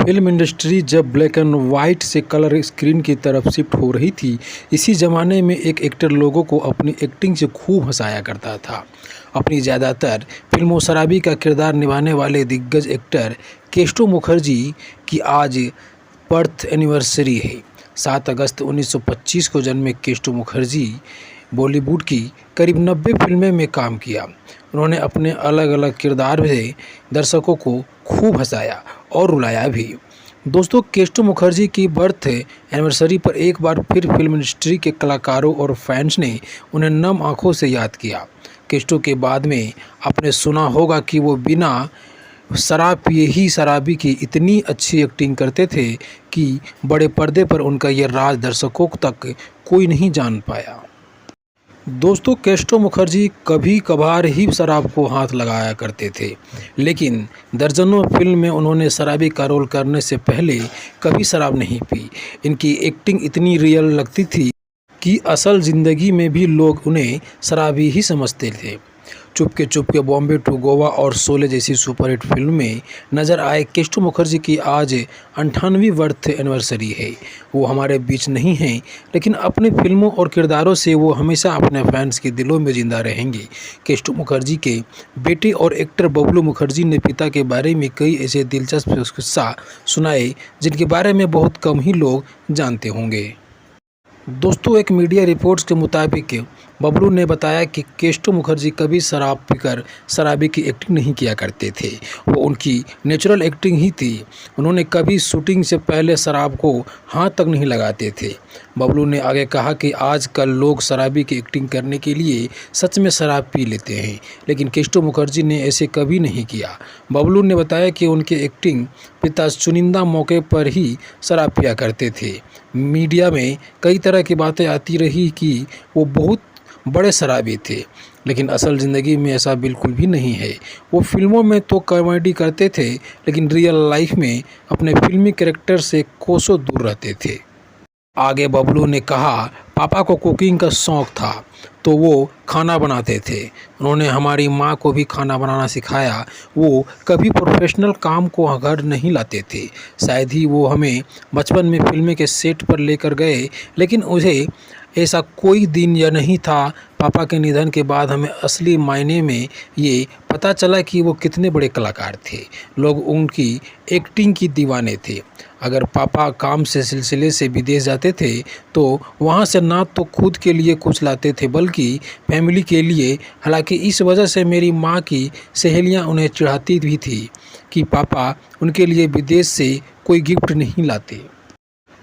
Film industry जब black and white से colour screen की तरफ शिफ्ट हो रही थी, इसी ज़माने में एक एक्टर लोगों को अपनी एक्टिंग से खूब हंसाया करता था। अपनी ज़्यादातर फिल्मों शराबी का किरदार निभाने वाले दिग्गज एक्टर केस्टो मुखर्जी की आज बर्थ एनिवर्सरी है। 7 अगस्त 1925 को जन्मे केस्टो मुखर्जी बॉलीवुड की करीब 90 फिल्में में काम किया। उन्होंने अपने अलग अलग किरदार से दर्शकों को खूब हंसाया और रुलाया भी। दोस्तों, केस्टो मुखर्जी की बर्थ एनिवर्सरी पर एक बार फिर फिल्म इंडस्ट्री के कलाकारों और फैंस ने उन्हें नम आंखों से याद किया। केस्टो के बाद में आपने सुना होगा कि वो बिना शराब पिए ही शराबी की इतनी अच्छी एक्टिंग करते थे कि बड़े पर्दे पर उनका ये राज दर्शकों तक कोई नहीं जान पाया। दोस्तों, केस्टो मुखर्जी कभी कभार ही शराब को हाथ लगाया करते थे, लेकिन दर्जनों फिल्म में उन्होंने शराबी का रोल करने से पहले कभी शराब नहीं पी। इनकी एक्टिंग इतनी रियल लगती थी कि असल ज़िंदगी में भी लोग उन्हें शराबी ही समझते थे। चुपके बॉम्बे टू गोवा और शोले जैसी सुपरहिट फिल्म में नज़र आए केस्टो मुखर्जी की आज 98वीं बर्थ एनिवर्सरी है। वो हमारे बीच नहीं हैं, लेकिन अपनी फिल्मों और किरदारों से वो हमेशा अपने फैंस के दिलों में जिंदा रहेंगे। केस्टो मुखर्जी के बेटे और एक्टर बबलू मुखर्जी ने पिता के बारे में कई ऐसे दिलचस्प किस्सा सुनाए जिनके बारे में बहुत कम ही लोग जानते होंगे। दोस्तों, एक मीडिया रिपोर्ट्स के मुताबिक बबलू ने बताया कि केस्टो मुखर्जी कभी शराब पीकर शराबी की एक्टिंग नहीं किया करते थे। वो उनकी नेचुरल एक्टिंग ही थी। उन्होंने कभी शूटिंग से पहले शराब को हाथ तक नहीं लगाते थे। बबलू ने आगे कहा कि आजकल लोग शराबी की एक्टिंग करने के लिए सच में शराब पी लेते हैं, लेकिन केस्टो मुखर्जी ने ऐसे कभी नहीं किया। बबलू ने बताया कि उनके एक्टिंग पिता चुनिंदा मौके पर ही शराब पिया करते थे। मीडिया में कई तरह की बातें आती रही कि वो बहुत बड़े शराबी थे, लेकिन असल ज़िंदगी में ऐसा बिल्कुल भी नहीं है। वो फिल्मों में तो कॉमेडी करते थे, लेकिन रियल लाइफ में अपने फिल्मी कैरेक्टर से कोसों दूर रहते थे। आगे बबलू ने कहा, पापा को कुकिंग का शौक़ था तो वो खाना बनाते थे। उन्होंने हमारी माँ को भी खाना बनाना सिखाया। वो कभी प्रोफेशनल काम को घर नहीं लाते थे। शायद ही वो हमें बचपन में फिल्म के सेट पर लेकर गए, लेकिन मुझे ऐसा कोई दिन या नहीं था। पापा के निधन के बाद हमें असली मायने में ये पता चला कि वो कितने बड़े कलाकार थे। लोग उनकी एक्टिंग की दीवाने थे। अगर पापा काम से सिलसिले से विदेश जाते थे तो वहाँ से ना तो खुद के लिए कुछ लाते थे बल्कि फैमिली के लिए। हालांकि इस वजह से मेरी माँ की सहेलियाँ उन्हें चिढ़ाती भी थी कि पापा उनके लिए विदेश से कोई गिफ्ट नहीं लाते।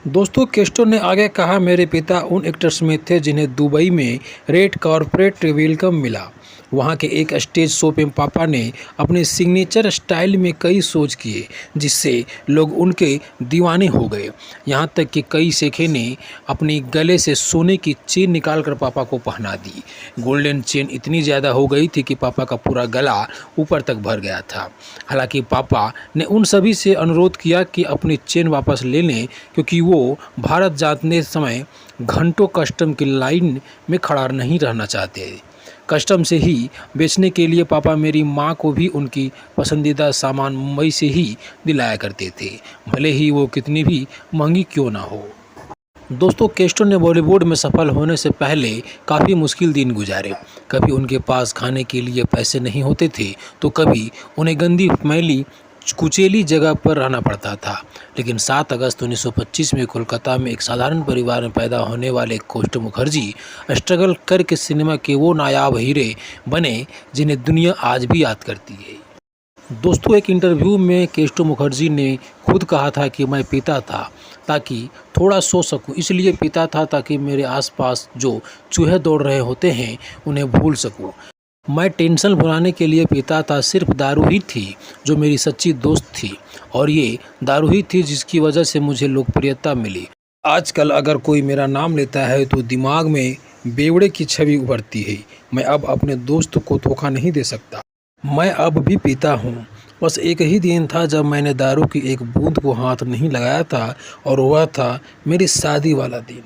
दोस्तों, केस्टो ने आगे कहा, मेरे पिता उन एक्टर्स में थे जिन्हें दुबई में रेड कॉर्पोरेट वेलकम मिला। वहाँ के एक स्टेज शो पे पापा ने अपने सिग्नेचर स्टाइल में कई शोज किए जिससे लोग उनके दीवाने हो गए। यहाँ तक कि कई शेखे ने अपनी गले से सोने की चेन निकालकर पापा को पहना दी। गोल्डन चेन इतनी ज़्यादा हो गई थी कि पापा का पूरा गला ऊपर तक भर गया था। हालांकि पापा ने उन सभी से अनुरोध किया कि अपनी चेन वापस ले लें, क्योंकि वो भारत जाने समय घंटों कस्टम की लाइन में खड़ा नहीं रहना चाहते। कस्टम से ही बेचने के लिए पापा मेरी माँ को भी उनकी पसंदीदा सामान मुंबई से ही दिलाया करते थे, भले ही वो कितनी भी महंगी क्यों ना हो। दोस्तों, केस्टो ने बॉलीवुड में सफल होने से पहले काफ़ी मुश्किल दिन गुजारे। कभी उनके पास खाने के लिए पैसे नहीं होते थे तो कभी उन्हें गंदी मैली कुचेली जगह पर रहना पड़ता था। लेकिन 7 अगस्त 1925 में कोलकाता में एक साधारण परिवार में पैदा होने वाले केस्टो मुखर्जी स्ट्रगल करके सिनेमा के वो नायाब हीरे बने जिन्हें दुनिया आज भी याद करती है। दोस्तों, एक इंटरव्यू में केस्टो मुखर्जी ने खुद कहा था कि मैं पीता था ताकि थोड़ा सो सकूं, इसलिए पीता था ताकि मेरे आसपास जो चूहे दौड़ रहे होते हैं उन्हें भूल सकूं। मैं टेंशन भुलाने के लिए पीता था। सिर्फ दारू ही थी जो मेरी सच्ची दोस्त थी, और ये दारू ही थी जिसकी वजह से मुझे लोकप्रियता मिली। आजकल अगर कोई मेरा नाम लेता है तो दिमाग में बेवड़े की छवि उभरती है। मैं अब अपने दोस्त को धोखा नहीं दे सकता। मैं अब भी पीता हूँ। बस एक ही दिन था जब मैंने दारू की एक बूंद को हाथ नहीं लगाया था, और वह था मेरी शादी वाला दिन।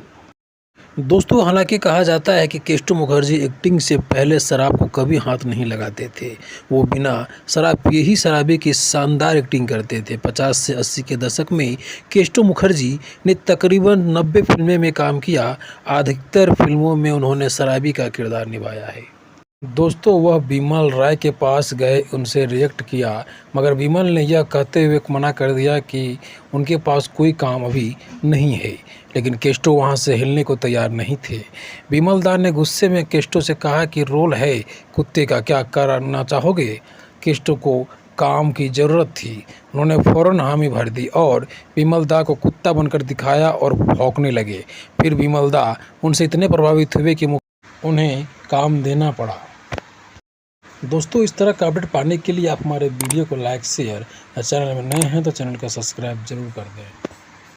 दोस्तों, हालांकि कहा जाता है कि केस्टो मुखर्जी एक्टिंग से पहले शराब को कभी हाथ नहीं लगाते थे। वो बिना शराब पिए ही शराबी की शानदार एक्टिंग करते थे। 50 से 80 के दशक में केस्टो मुखर्जी ने तकरीबन 90 फिल्में में काम किया। अधिकतर फिल्मों में उन्होंने शराबी का किरदार निभाया है। दोस्तों, वह बिमल राय के पास गए, उनसे रिजेक्ट किया, मगर बिमल ने यह कहते हुए मना कर दिया कि उनके पास कोई काम अभी नहीं है। लेकिन केस्टो वहां से हिलने को तैयार नहीं थे। बिमल दा ने गुस्से में केस्टो से कहा कि रोल है कुत्ते का, क्या करना चाहोगे? केस्टो को काम की ज़रूरत थी। उन्होंने फ़ौरन हामी भर दी और बिमल दा को कुत्ता बनकर दिखाया और भौंकने लगे। फिर बिमल दा उनसे इतने प्रभावित हुए कि उन्हें काम देना पड़ा। दोस्तों, इस तरह का अपडेट पाने के लिए आप हमारे वीडियो को लाइक, शेयर और चैनल में नए हैं तो चैनल को सब्सक्राइब जरूर कर दें।